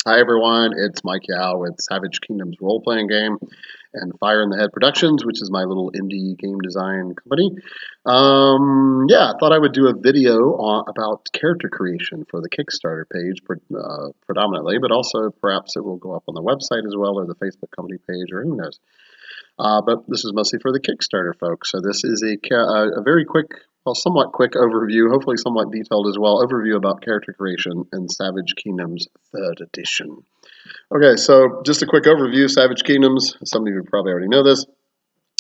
Hi everyone, it's Mike Yao with Savage Kingdoms role-playing game and Fire in the Head Productions, which is my little indie game design company. I thought I would do a video about character creation for the Kickstarter page predominantly, but also perhaps it will go up on the website as well or the Facebook company page or who knows. But this is mostly for the Kickstarter folks. So this is a very quick, well, somewhat quick overview, hopefully somewhat detailed as well, overview about character creation in Savage Kingdoms 3rd edition. Okay, so just a quick overview. Savage Kingdoms, some of you probably already know this,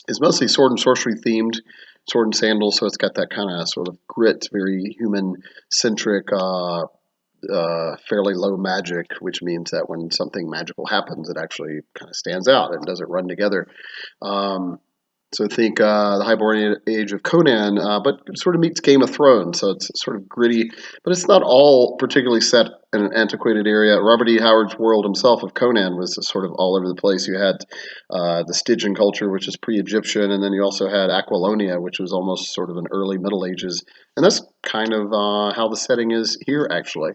is mostly sword and sorcery themed, sword and sandals, so it's got that kind of sort of grit, very human-centric, fairly low magic, which means that when something magical happens, it actually kind of stands out and doesn't run together. So think the Hyborian Age of Conan, but it sort of meets Game of Thrones, so it's sort of gritty, but it's not all particularly set in an antiquated area. Robert E. Howard's world himself of Conan was sort of all over the place. You had the Stygian culture, which is pre-Egyptian, and then you also had Aquilonia, which was almost sort of an early Middle Ages, and that's kind of how the setting is here, actually.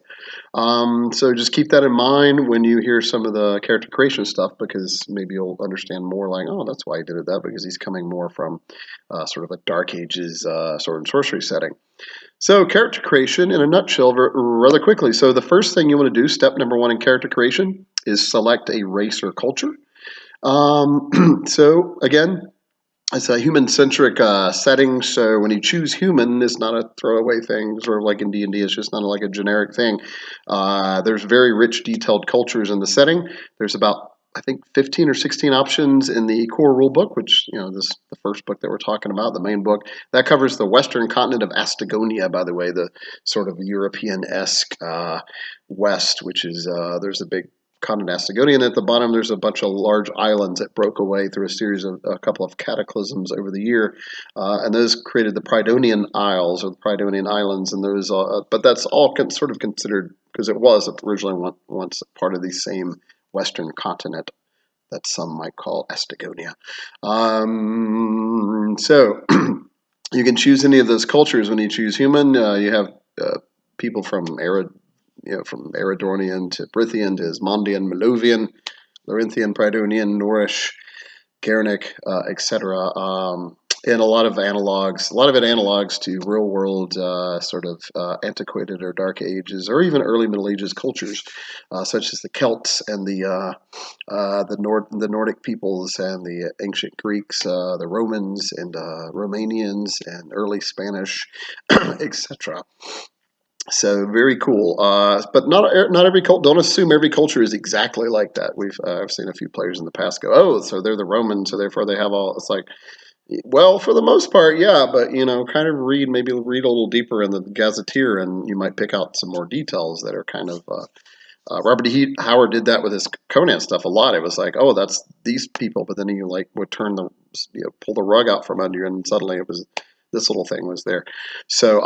So just keep that in mind when you hear some of the character creation stuff, because maybe you'll understand more like, oh, that's why he did it that, because he's coming more from sort of a Dark Ages sword and sorcery setting. So character creation in a nutshell rather quickly. So the first thing you want to do, step number one in character creation, is select a race or culture. So again, it's a human-centric setting, so when you choose human, it's not a throwaway thing, sort of like in D&D, it's just not like a generic thing. There's very rich, detailed cultures in the setting. There's about, I think, 15 or 16 options in the core rulebook, which, the first book that we're talking about, the main book. That covers the western continent of Astagonia, by the way, the sort of European-esque west, which is, there's a big continent Astagonia, and at the bottom there's a bunch of large islands that broke away through a couple of cataclysms over the year, and those created the Pridonian Isles or the Pridonian Islands, and those, but that's all sort of considered, because it was originally once part of the same western continent that some might call Astagonia. So you can choose any of those cultures when you choose human. You have people from from Eridornian to Brithian to Ismondian, Melovian, Larinthian, Pridonian, Norrish, Gernic, etc. And a lot of it analogs to real world antiquated or dark ages or even early Middle Ages cultures, such as the Celts and the Nordic peoples and the ancient Greeks, the Romans and Romanians and early Spanish, etc. So very cool, but not every cult. Don't assume every culture is exactly like that. I've seen a few players in the past go, oh, so they're the Romans, so therefore they have all. It's like, well, for the most part, yeah, but kind of maybe read a little deeper in the Gazetteer, and you might pick out some more details that are kind of. Robert E. Howard did that with his Conan stuff a lot. It was like, oh, that's these people, but then he would pull the rug out from under you, and suddenly it was. This little thing was there. So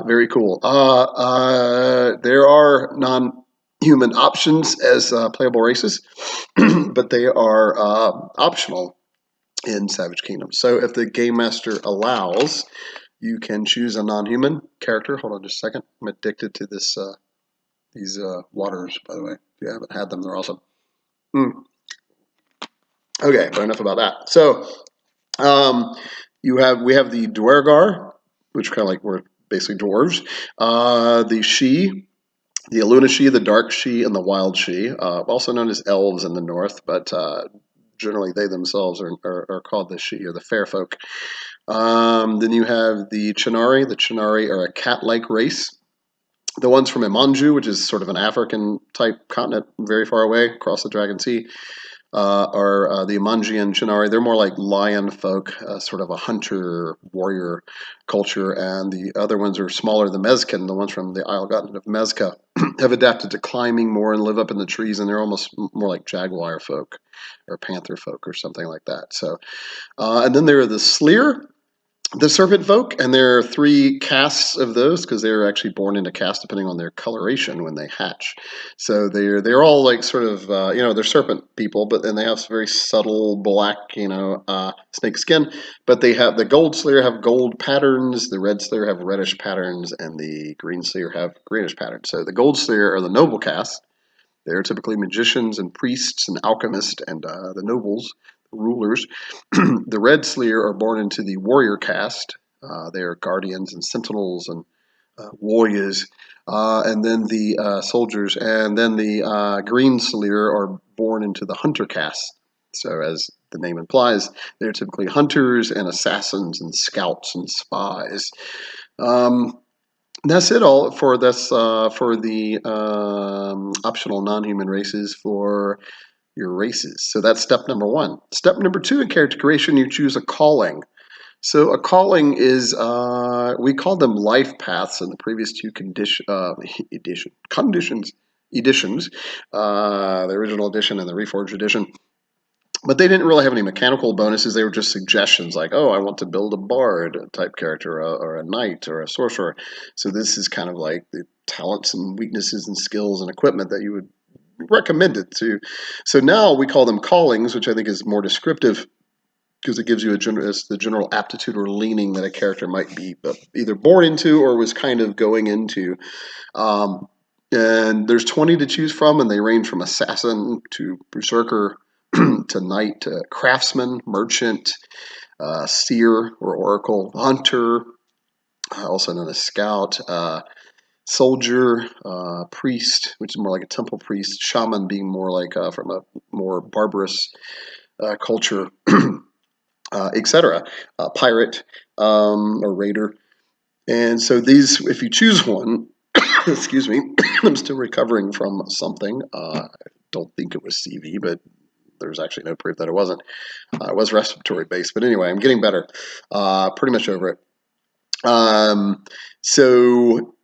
very cool. There are non-human options as playable races, but they are optional in Savage Kingdom. So if the Game Master allows, you can choose a non-human character. Hold on just a second. I'm addicted to these waters, by the way. If you haven't had them, they're awesome. Okay, but enough about that. So we have the Duergar, which kind of like we're basically dwarves. The Sidhe, the Aluna Sidhe, the Dark Sidhe, and the Wild Sidhe, also known as elves in the north, but generally they themselves are called the Sidhe or the Fair Folk. Then you have the Chernari. The Chernari are a cat-like race. The ones from Imanju, which is sort of an African-type continent very far away across the Dragon Sea, are the Imanjian Chernari. They're more like lion folk, sort of a hunter warrior culture, and the other ones are smaller. The Mezcan, the ones from the Isle Continent of Mezca, have adapted to climbing more and live up in the trees, and they're almost more like jaguar folk or panther folk or something like that. So, and then there are the Sleer, the serpent folk, and there are 3 castes of those because they're actually born into caste depending on their coloration when they hatch. So they're all like sort of they're serpent people, but then they have very subtle black snake skin. But they have the gold slayer have gold patterns, the red slayer have reddish patterns, and the green slayer have greenish patterns. So the gold slayer are the noble caste. They are typically magicians and priests and alchemists and the nobles, the rulers. The red Sleer are born into the warrior caste. They are guardians and sentinels and warriors. And then the soldiers, and then the green Sleer are born into the hunter caste. So, as the name implies, they're typically hunters and assassins and scouts and spies. That's it all for this for the optional non-human races for your races. So that's step number one. Step number two in character creation, you choose a calling. So a calling is we called them life paths in the previous two editions, the original edition and the Reforged edition. But they didn't really have any mechanical bonuses. They were just suggestions like, oh, I want to build a bard type character or a knight or a sorcerer. So this is kind of like the talents and weaknesses and skills and equipment that you would recommend it to. So now we call them callings, which I think is more descriptive because it gives you the general aptitude or leaning that a character might be either born into or was kind of going into. Um, and there's 20 to choose from, and they range from assassin to berserker to knight to craftsman, merchant, seer or oracle, hunter, also known as scout, soldier, priest, which is more like a temple priest, shaman being more like from a more barbarous culture, etc. Pirate or raider. And so these, if you choose one, excuse me, I'm still recovering from something. I don't think it was CV, but there's actually no proof that it wasn't. It was respiratory based, but anyway, I'm getting better. Pretty much over it. So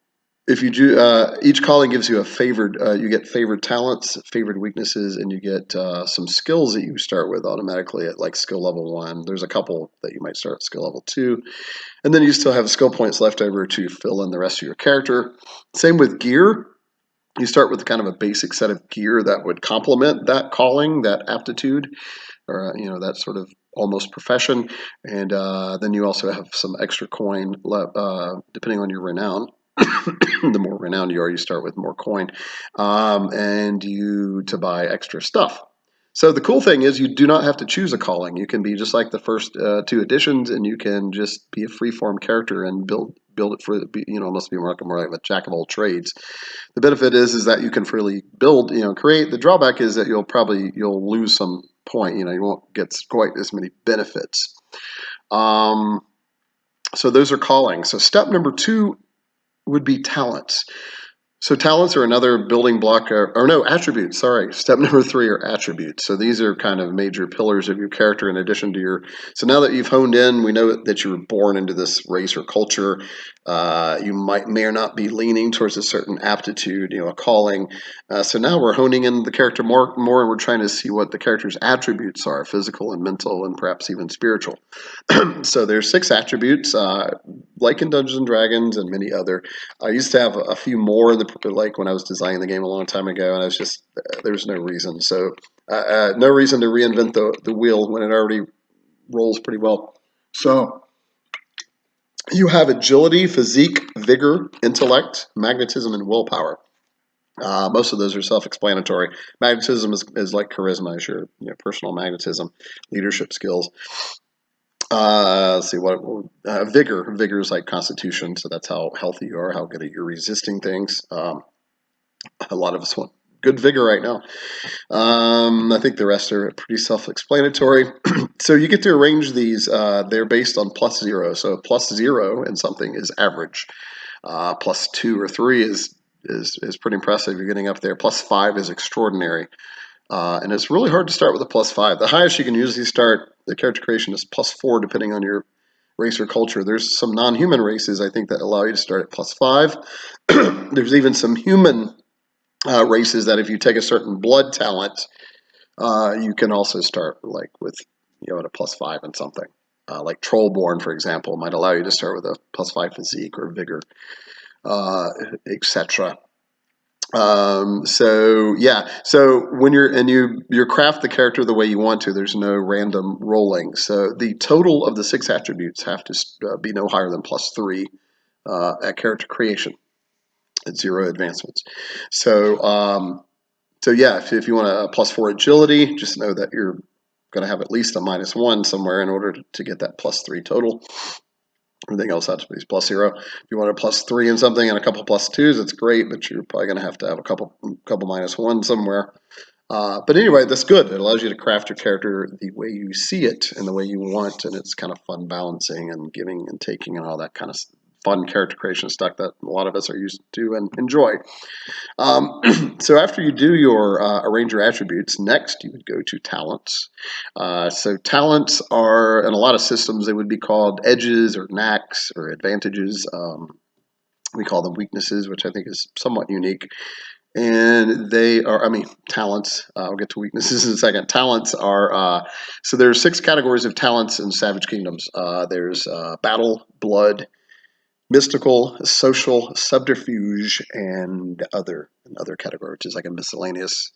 if you do, each calling gives you a favored. You get favored talents, favored weaknesses, and you get some skills that you start with automatically at like skill level 1. There's a couple that you might start at skill level 2, and then you still have skill points left over to fill in the rest of your character. Same with gear. You start with kind of a basic set of gear that would complement that calling, that aptitude, or that sort of almost profession, and then you also have some extra coin depending on your renown. The more renowned you are, you start with more coin, and you to buy extra stuff. So the cool thing is you do not have to choose a calling. You can be just like the first two editions, and you can just be a free-form character and build it for almost be more like a jack of all trades. The benefit is that you can freely build, create. The drawback is that you'll lose some point. You won't get quite as many benefits. So those are callings. So step number 2 would be talents. So talents are another building block, or no, attributes, sorry. Step number 3 are attributes. So these are kind of major pillars of your character in addition to so now that you've honed in, we know that you were born into this race or culture. You may or not be leaning towards a certain aptitude, a calling. So now we're honing in the character more, and we're trying to see what the character's attributes are, physical and mental and perhaps even spiritual. So there's 6 attributes, like in Dungeons and Dragons and many other. I used to have a few more like when I was designing the game a long time ago, and I was just there's no reason. So no reason to reinvent the wheel when it already rolls pretty well. So you have agility, physique, vigor, intellect, magnetism, and willpower. Most of those are self-explanatory. Magnetism is like charisma, is your personal magnetism, leadership skills. Let's see what vigor. Vigor is like constitution, so that's how healthy you are, how good at your resisting things. A lot of us want good vigor right now. I think the rest are pretty self-explanatory. So you get to arrange these. They're based on +0. So +0 in something is average. +2 or 3 is pretty impressive. You're getting up there. +5 is extraordinary. And it's really hard to start with a +5. The highest you can usually start the character creation is +4, depending on your race or culture. There's some non-human races, I think, that allow you to start at +5. There's even some human races that if you take a certain blood talent, you can also start like with at a +5 and something. Like Trollborn, for example, might allow you to start with a +5 physique or vigor, etc. So when you craft the character the way you want to, there's no random rolling. So the total of the 6 attributes have to be no higher than +3 at character creation at 0 advancements. So So yeah, if you want a +4 agility, just know that you're going to have at least a -1 somewhere in order to get that +3 total. Everything else has to be +0. If you want a +3 in something and a couple +2s, it's great, but you're probably going to have a couple -1 somewhere. But anyway, that's good. It allows you to craft your character the way you see it and the way you want, and it's kind of fun balancing and giving and taking and all that kind of fun character creation stuff that a lot of us are used to and enjoy. So after you do your arrange your attributes, next you would go to talents. So talents are, in a lot of systems, they would be called edges or knacks or advantages. We call them weaknesses, which I think is somewhat unique. And they are, I mean, talents. I'll get to weaknesses in a second. Talents are, so there are 6 categories of talents in Savage Kingdoms. There's battle, blood, mystical, social, subterfuge, and another category, which is like a miscellaneous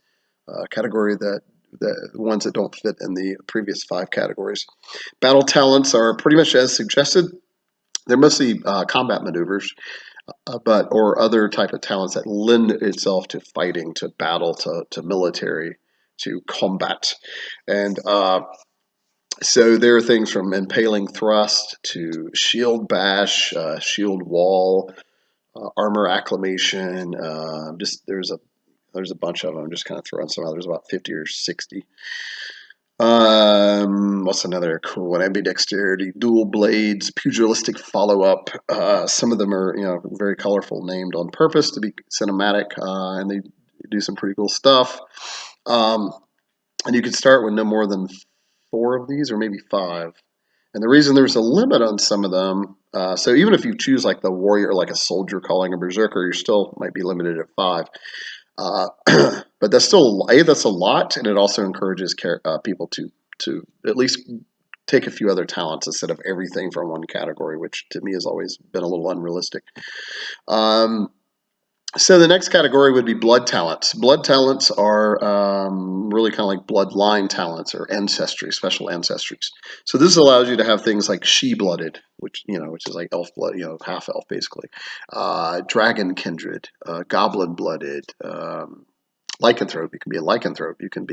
category that the ones that don't fit in the previous 5 categories. Battle talents are pretty much as suggested. They're mostly combat maneuvers, but or other type of talents that lend itself to fighting, to battle, to military, to combat, and so there are things from impaling thrust to shield bash, shield wall, armor acclamation. Just there's a bunch of them. I'm just kind of throwing some out. There's about 50 or 60. What's another cool one? Ambidexterity, dual blades, pugilistic follow up. Some of them are very colorful, named on purpose to be cinematic, and they do some pretty cool stuff. And you can start with no more than 4 of these, or maybe 5. And the reason there's a limit on some of them, so even if you choose like the warrior, like a soldier calling a berserker, you still might be limited at 5. Uh, but that's still that's a lot, and it also encourages people to at least take a few other talents instead of everything from one category, which to me has always been a little unrealistic. So the next category would be blood talents. Blood talents are really kind of like bloodline talents or ancestry, special ancestries. So this allows you to have things like she-blooded, which is like elf blood, half elf basically, dragon kindred, goblin blooded, lycanthrope. You can be a lycanthrope. You can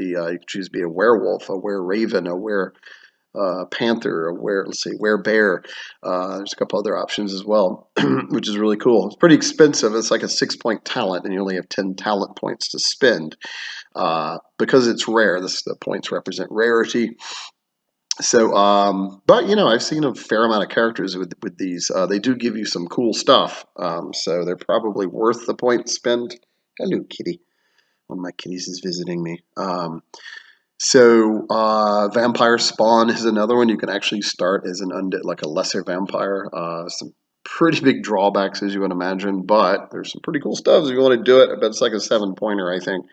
choose to be a werewolf, a were-raven, a panther, or were-bear. There's a couple other options as well, which is really cool. It's pretty expensive. It's like a 6-point talent, and you only have 10 talent points to spend. Because it's rare, the points represent rarity. So, but I've seen a fair amount of characters with these. They do give you some cool stuff. So they're probably worth the point spend. Hello, kitty. One of my kitties is visiting me. So Vampire Spawn is another one. You can actually start as an undead, like a lesser vampire. Some pretty big drawbacks, as you would imagine, but there's some pretty cool stuff if you want to do it. I bet it's like a 7-pointer, I think.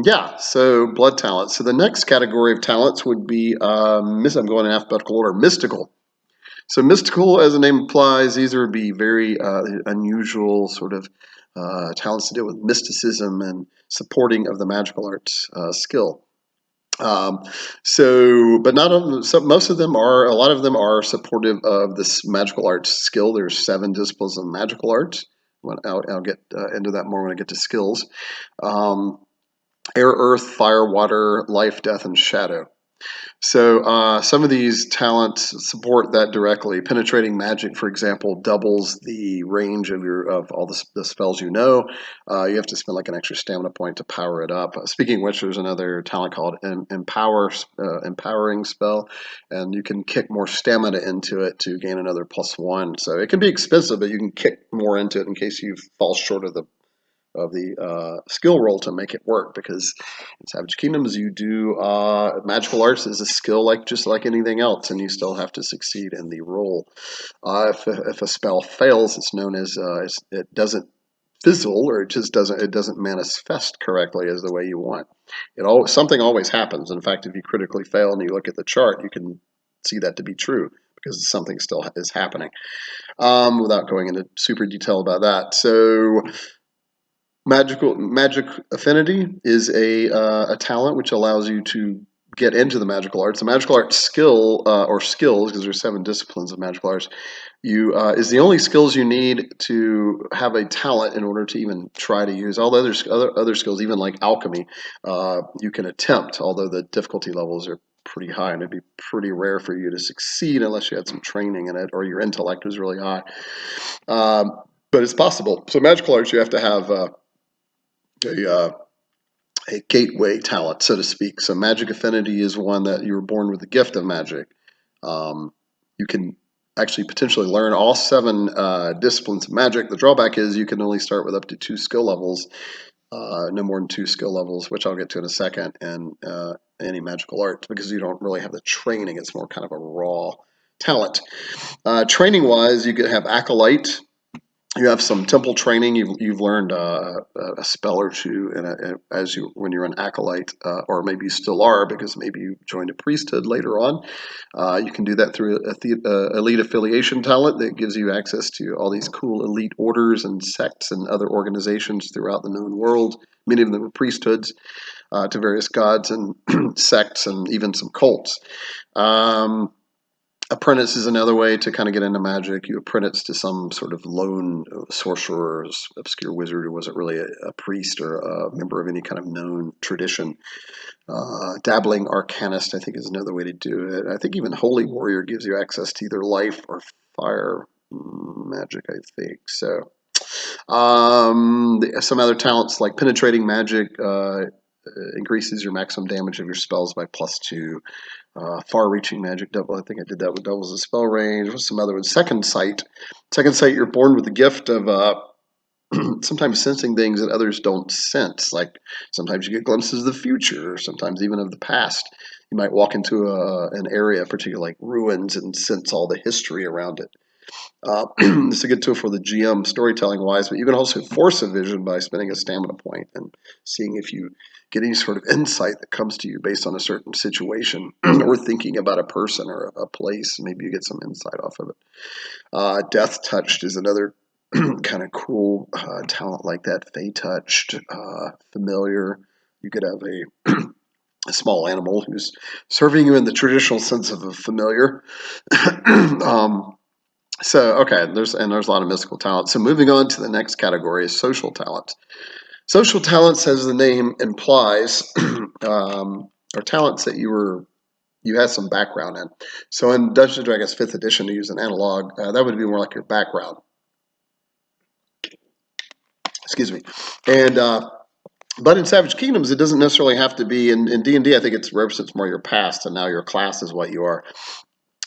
Yeah, so blood talents. So the next category of talents would be, I'm going in alphabetical order, mystical. So mystical, as the name implies, these would be very unusual sort of talents to deal with mysticism and supporting of the magical arts skill. But not on most of them are. A lot of them are supportive of this magical arts skill. There's 7 disciplines of magical arts. I'll get into that more when I get to skills. Air, earth, fire, water, life, death, and shadow. So some of these talents support that directly. Penetrating magic, for example, doubles the range of all the spells you know. You have to spend like an extra stamina point to power it up. Speaking of which, there's another talent called empowering spell, and you can kick more stamina into it to gain another +1. So it can be expensive, but you can kick more into it in case you fall short of the skill roll to make it work, because in Savage Kingdoms you do magical arts is a skill just like anything else, and you still have to succeed in the roll. If a spell fails, it's known as it doesn't fizzle, or it doesn't manifest correctly as the way you want. Something always happens. In fact, if you critically fail and you look at the chart, you can see that to be true, because something still is happening. Without going into super detail about that, so magic affinity is a talent which allows you to get into the magical arts. The magical arts skill or skills, because there's 7 disciplines of magical arts, you is the only skills you need to have a talent in order to even try to use. All the other skills, even like alchemy, you can attempt, although the difficulty levels are pretty high, and it'd be pretty rare for you to succeed unless you had some training in it or your intellect was really high. But it's possible. So magical arts, you have to have a a gateway talent, so to speak. So magic affinity is one that you were born with the gift of magic. You can actually potentially learn all 7 disciplines of magic. The drawback is you can only start with up to 2 skill levels, no more than 2 skill levels, which I'll get to in a second, and any magical arts, because you don't really have the training. It's more kind of a raw talent. Training-wise, you could have acolyte. You have some temple training. You've learned a spell or two when you're an acolyte, or maybe you still are because maybe you joined a priesthood later on. You can do that through elite affiliation talent that gives you access to all these cool elite orders and sects and other organizations throughout the known world. Many of them are priesthoods to various gods and sects and even some cults. Apprentice is another way to kind of get into magic. You apprentice to some sort of lone sorcerer or obscure wizard who wasn't really a priest or a member of any kind of known tradition. Dabbling arcanist, I think, is another way to do it. I think even holy warrior gives you access to either life or fire magic, I think. So some other talents like penetrating magic increases your maximum damage of your spells by +2. Far-reaching magic double. I think I did that with doubles the spell range. What's some other ones? Second sight. Second sight. You're born with the gift of sometimes sensing things that others don't sense. Like sometimes you get glimpses of the future, or sometimes even of the past. You might walk into an area, particularly like ruins, and sense all the history around it. It's a good tool for the GM storytelling wise, but you can also force a vision by spending a stamina point and seeing if you get any sort of insight that comes to you based on a certain situation or thinking about a person or a place. Maybe you get some insight off of it. Death touched is another kind of cool talent like that. Fey touched, familiar. You could have a small animal who's serving you in the traditional sense of a familiar. So okay, there's a lot of mystical talent. So moving on to the next category is social talent. Social talents, as the name implies, are talents that you had some background in. So in Dungeons and Dragons 5th edition, to use an analog, that would be more like your background. Excuse me. And but in Savage Kingdoms, it doesn't necessarily have to be. In D&D, I think it represents more your past, and now your class is what you are.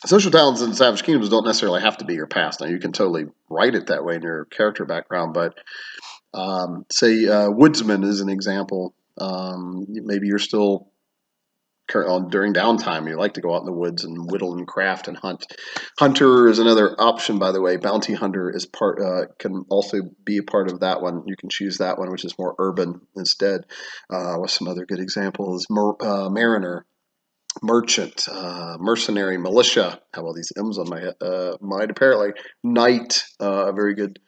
Social talents in Savage Kingdoms don't necessarily have to be your past. Now, you can totally write it that way in your character background, but say woodsman is an example. Maybe you're still during downtime. You like to go out in the woods and whittle and craft and hunt. Hunter is another option, by the way. Bounty hunter is can also be a part of that one. You can choose that one, which is more urban instead. With some other good examples, mariner, merchant, mercenary, militia. Have all these M's on my mind apparently. Knight, a very good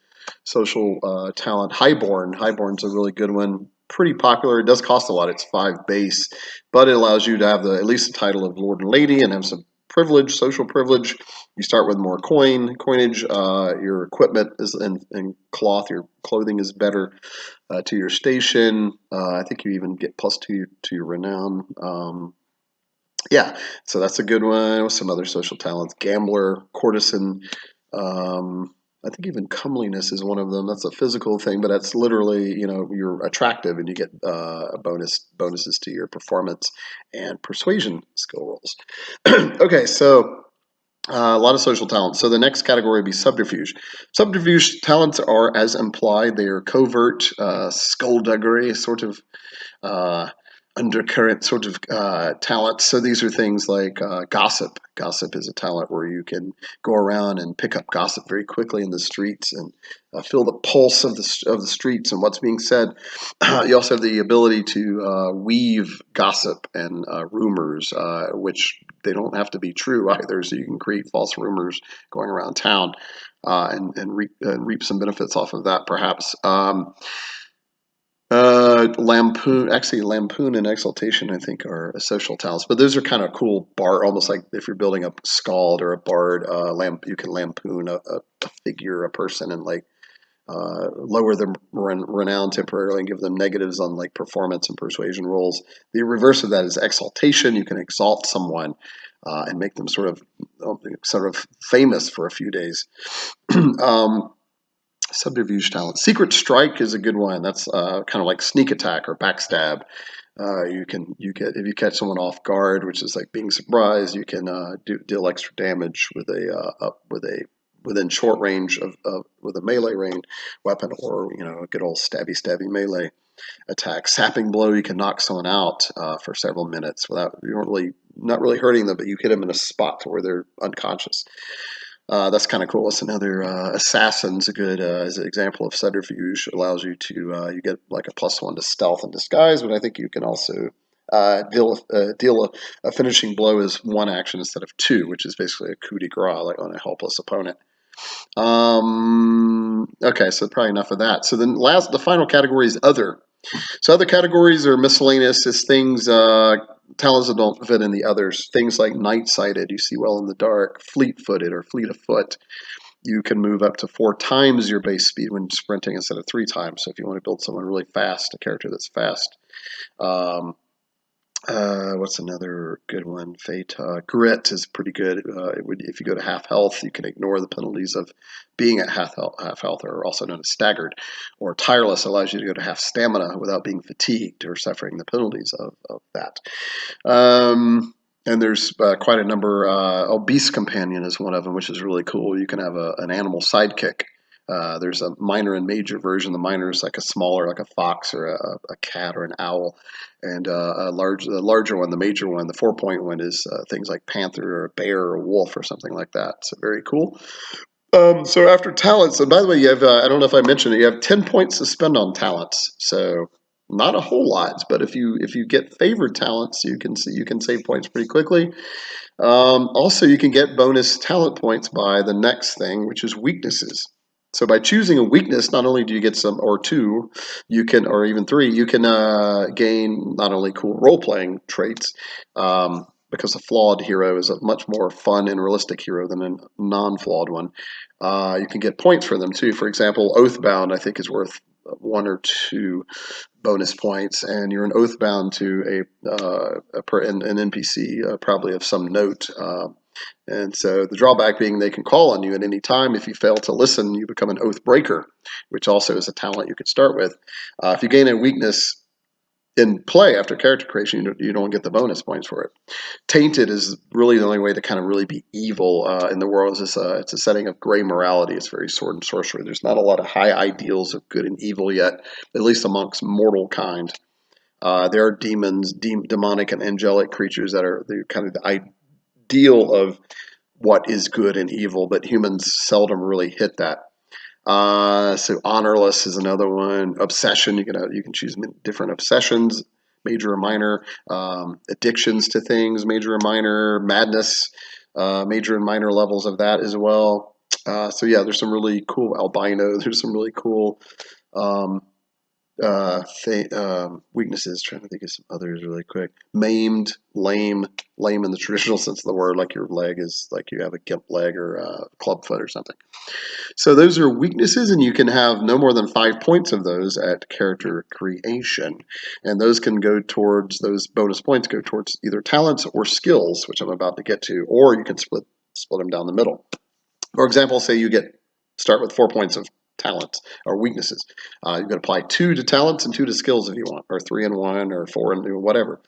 social talent. Highborn's a really good one. Pretty popular. It does cost a lot. It's 5 base, but it allows you to have at least the title of lord and lady and have some privilege, social privilege. You start with more coinage. Your equipment is in cloth. Your clothing is better to your station. I think you even get +2 to your renown. Yeah, so that's a good one. With some other social talents, gambler, courtesan. I think even comeliness is one of them. That's a physical thing, but that's literally, you're attractive and you get bonuses to your performance and persuasion skill rolls. Okay, so a lot of social talents. So the next category would be subterfuge. Subterfuge talents are, as implied, they are covert, skullduggery, sort of uh, undercurrent sort of talents. So these are things like gossip. Gossip is a talent where you can go around and pick up gossip very quickly in the streets and feel the pulse of the streets and what's being said. You also have the ability to weave gossip and rumors, which they don't have to be true either. So you can create false rumors going around town and reap some benefits off of that, perhaps. Lampoon, actually, Lampoon and Exaltation, I think, are social talents. But those are kind of cool bard, almost like if you're building a Scald or a Bard, you can lampoon a figure, a person, and like lower their renown temporarily and give them negatives on like performance and persuasion rolls. The reverse of that is Exaltation. You can exalt someone and make them sort of famous for a few days. Subterfuge talent. Secret Strike is a good one. That's kind of like sneak attack or backstab. You get if you catch someone off guard, which is like being surprised, you can deal extra damage with a within short range with a melee range weapon, or a good old stabby melee attack. Sapping blow, you can knock someone out for several minutes without not really hurting them, but you hit them in a spot to where they're unconscious. That's kind of cool. It's another assassin's a good as an example of subterfuge. Allows you to you get like a +1 to stealth and disguise, but I think you can also deal a finishing blow as one action instead of two, which is basically a coup de grace, like on a helpless opponent. Okay, so probably enough of that. So then the final category is other. So other categories are miscellaneous. Is things talents that don't fit in the others. Things like night-sighted, you see well in the dark. Fleet-footed or fleet of foot. You can move up to 4 times your base speed when sprinting instead of 3 times. So if you want to build someone really fast, a character that's fast. What's another good one? Fate. Grit is pretty good. If you go to half health, you can ignore the penalties of being at half health, or also known as staggered. Or tireless allows you to go to half stamina without being fatigued or suffering the penalties of that. And there's quite a number. Obese Companion is one of them, which is really cool. You can have an animal sidekick. There's a minor and major version. The minor is like a smaller, like a fox or a cat or an owl, and the larger one, the major one, the 4-point one, is things like panther or a bear or a wolf or something like that. So very cool. So after talents, and by the way, you have I don't know if I mentioned it, you have 10 points to spend on talents. So not a whole lot, but if you get favored talents, you can save points pretty quickly. Also, you can get bonus talent points by the next thing, which is weaknesses. So by choosing a weakness, not only do you get some, or 2, you can, or even 3, you can gain not only cool role-playing traits, because a flawed hero is a much more fun and realistic hero than a non-flawed one. You can get points for them too. For example, Oathbound, I think, is worth 1 or 2 bonus points, and you're an oathbound to an NPC, probably of some note. And so the drawback being they can call on you at any time. If you fail to listen, you become an oath breaker, which also is a talent you could start with. If you gain a weakness in play after character creation, you don't get the bonus points for it. Tainted is really the only way to kind of really be evil in the world. It's a setting of gray morality. It's very sword and sorcery. There's not a lot of high ideals of good and evil yet, at least amongst mortal kind. There are demons, demonic and angelic creatures that are kind of the ideal of what is good and evil, but humans seldom really hit that. So honorless is another one. Obsession, you can choose different obsessions, major or minor. Addictions to things, major or minor. Madness, major and minor levels of that as well. So yeah, there's some really cool albino. There's some really cool weaknesses. Trying to think of some others really quick. Maimed, lame in the traditional sense of the word, like your leg is like you have a gimp leg or a club foot or something. So those are weaknesses, and you can have no more than 5 points of those at character creation, and those bonus points go towards either talents or skills, which I'm about to get to, or you can split them down the middle. For example, say you start with 4 points of talents or weaknesses. You can apply 2 to talents and 2 to skills if you want, or 3 and 1, or 4 and whatever.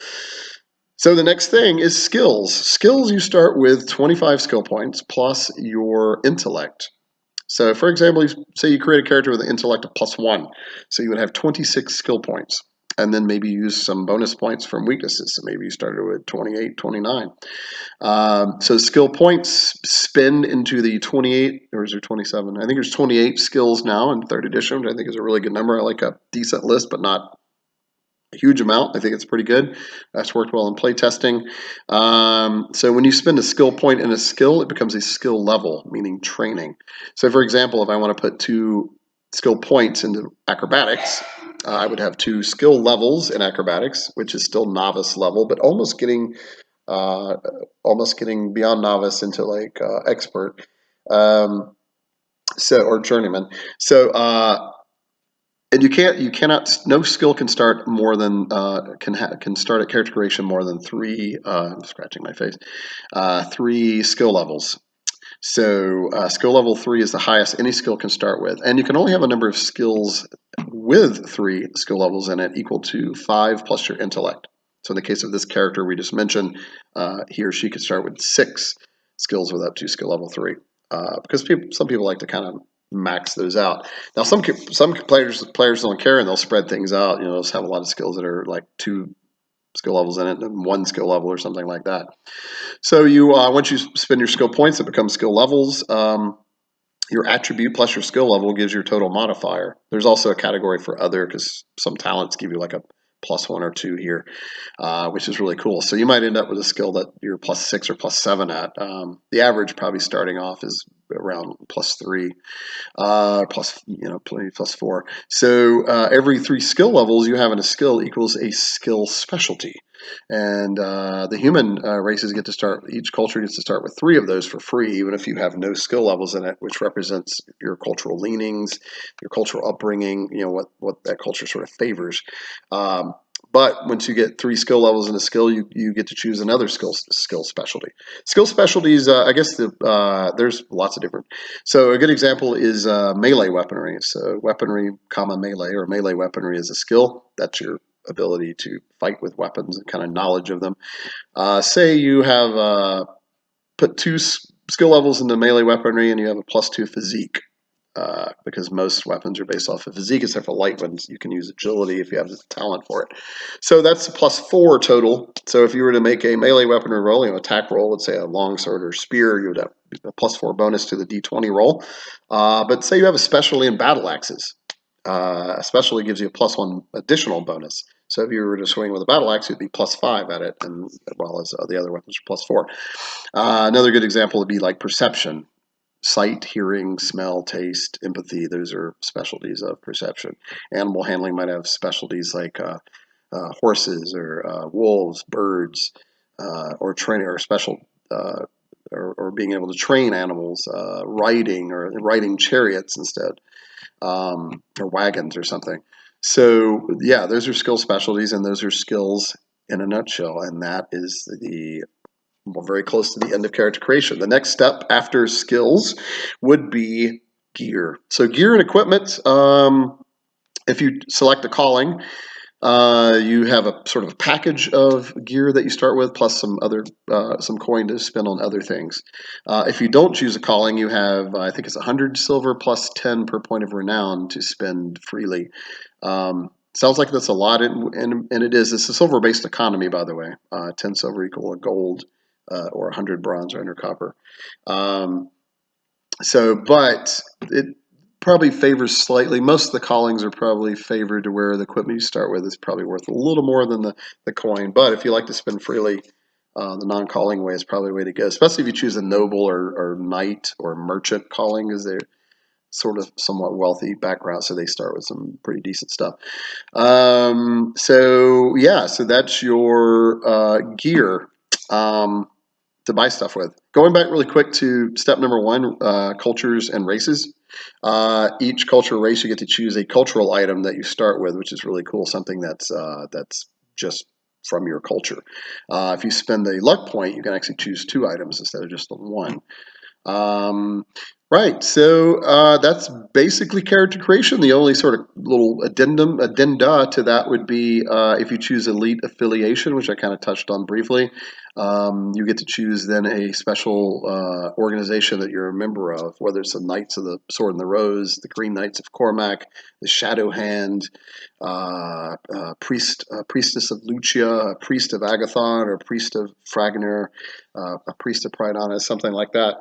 So the next thing is skills. Skills, you start with 25 skill points plus your intellect. So for example, say you create a character with an intellect of +1. So you would have 26 skill points. And then maybe use some bonus points from weaknesses. So maybe you started with 28, 29. So skill points spend into the 28, or is there 27? I think there's 28 skills now in 3rd edition, which I think is a really good number. I like a decent list, but not a huge amount. I think it's pretty good. That's worked well in play testing. So when you spend a skill point in a skill, it becomes a skill level, meaning training. So for example, if I want to put 2 skill points into acrobatics, I would have 2 skill levels in acrobatics, which is still novice level, but uh, almost getting beyond novice into like expert, or journeyman. So and you cannot, no skill can start more than can start at character creation more than 3. I'm scratching my face. 3 skill levels. So skill level 3 is the highest any skill can start with, and you can only have a number of skills with 3 skill levels in it equal to 5 plus your intellect. So in the case of this character we just mentioned, he or she could start with 6 skills with up to skill level 3, because some people like to kind of max those out. Now some players don't care and they'll spread things out. They'll just have a lot of skills that are like 2 skill levels in it and 1 skill level or something like that. So you once you spend your skill points, it becomes skill levels. Your attribute plus your skill level gives your total modifier. There's also a category for other, because some talents give you like a +1 or 2 here, which is really cool. So you might end up with a skill that you're +6 or +7 at. The average probably starting off is around +3. +4. So every 3 skill levels you have in a skill equals a skill specialty. And the human races get to start, each culture gets to start with 3 of those for free, even if you have no skill levels in it, which represents your cultural leanings, your cultural upbringing, what that culture sort of favors. But once you get 3 skill levels in a skill, you get to choose another skill specialty. Skill specialties, I guess there's lots of different. So a good example is melee weaponry. So weaponry, melee, or melee weaponry is a skill. That's your ability to fight with weapons and kind of knowledge of them. Say you have put 2 skill levels into melee weaponry and you have a +2 physique. Because most weapons are based off of physique, except for light ones. You can use agility if you have the talent for it. So that's a +4 total. So if you were to make a melee weaponry roll, attack roll, let's say a longsword or spear, you would have a +4 bonus to the d20 roll. But say you have a specialty in battle axes. A specialty gives you a +1 additional bonus. So if you were to swing with a battle axe, you'd be +5 at it, and as well as the other weapons are +4. Another good example would be like perception. Sight, hearing, smell, taste, empathy, those are specialties of perception. Animal handling might have specialties like horses or wolves, birds, or training, or special, or being able to train animals, riding chariots instead, or wagons or something. So yeah, those are skill specialties, and those are skills in a nutshell, and that is we're very close to the end of character creation. The next step after skills would be gear. So gear and equipment, if you select a calling, you have a sort of a package of gear that you start with, plus some coin to spend on other things. If you don't choose a calling, you have, I think it's 100 silver plus 10 per point of renown to spend freely. Sounds like that's a lot, and it is. It's a silver-based economy, by the way. 10 silver equal a gold, or 100 bronze or 100 copper. But it probably favors slightly. Most of the callings are probably favored to where the equipment you start with is probably worth a little more than the coin. But if you like to spend freely, the non-calling way is probably the way to go, especially if you choose a noble or knight or merchant calling, because they're sort of somewhat wealthy background, so they start with some pretty decent stuff. So that's your gear. To buy stuff with. Going back really quick to step number 1, cultures and races. Each culture race, you get to choose a cultural item that you start with, which is really cool. Something that's just from your culture. If you spend a luck point, you can actually choose 2 items instead of just the 1. Right, so that's basically character creation. The only sort of little addenda to that would be if you choose elite affiliation, which I kind of touched on briefly, you get to choose then a special organization that you're a member of, whether it's the Knights of the Sword and the Rose, the Green Knights of Cormac, the Shadow Hand, priestess of Lucia, a priest of Agathon, or a priest of Fragner, a priest of Pridana, something like that.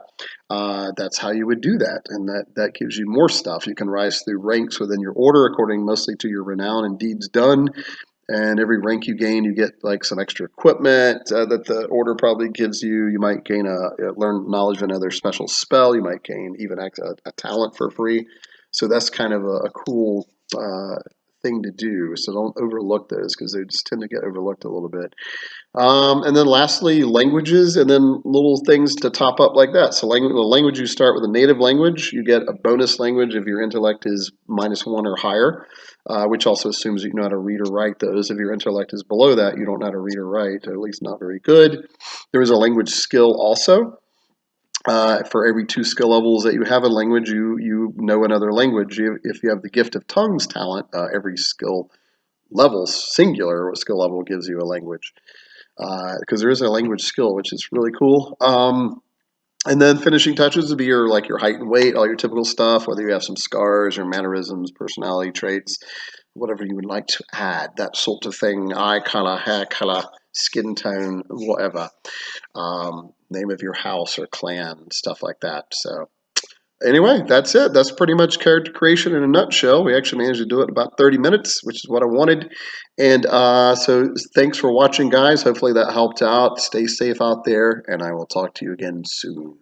That's how you would do that, and that gives you more stuff. You can rise through ranks within your order according mostly to your renown and deeds done. And every rank you gain, you get like some extra equipment that the order probably gives you. You might gain learn knowledge of another special spell. You might gain even a talent for free. So that's kind of a cool thing to do. So don't overlook those because they just tend to get overlooked a little bit. And then lastly, languages, and then little things to top up like that. So the language, you start with a native language. You get a bonus language if your intellect is -1 or higher, which also assumes that you know how to read or write those. If your intellect is below that, you don't know how to read or write, or at least not very good. There is a language skill also. For every 2 skill levels that you have in language, you know another language. If you have the gift of tongues talent, every skill level, singular skill level, gives you a language. Because there is a language skill, which is really cool. And then finishing touches would be your your height and weight, all your typical stuff, whether you have some scars or mannerisms, personality traits, whatever you would like to add, that sort of thing, eye color, hair color, skin tone, whatever. Name of your house or clan, stuff like that. So anyway, that's it. That's pretty much character creation in a nutshell. We actually managed to do it in about 30 minutes, which is what I wanted. And so thanks for watching, guys. Hopefully that helped out. Stay safe out there, and I will talk to you again soon.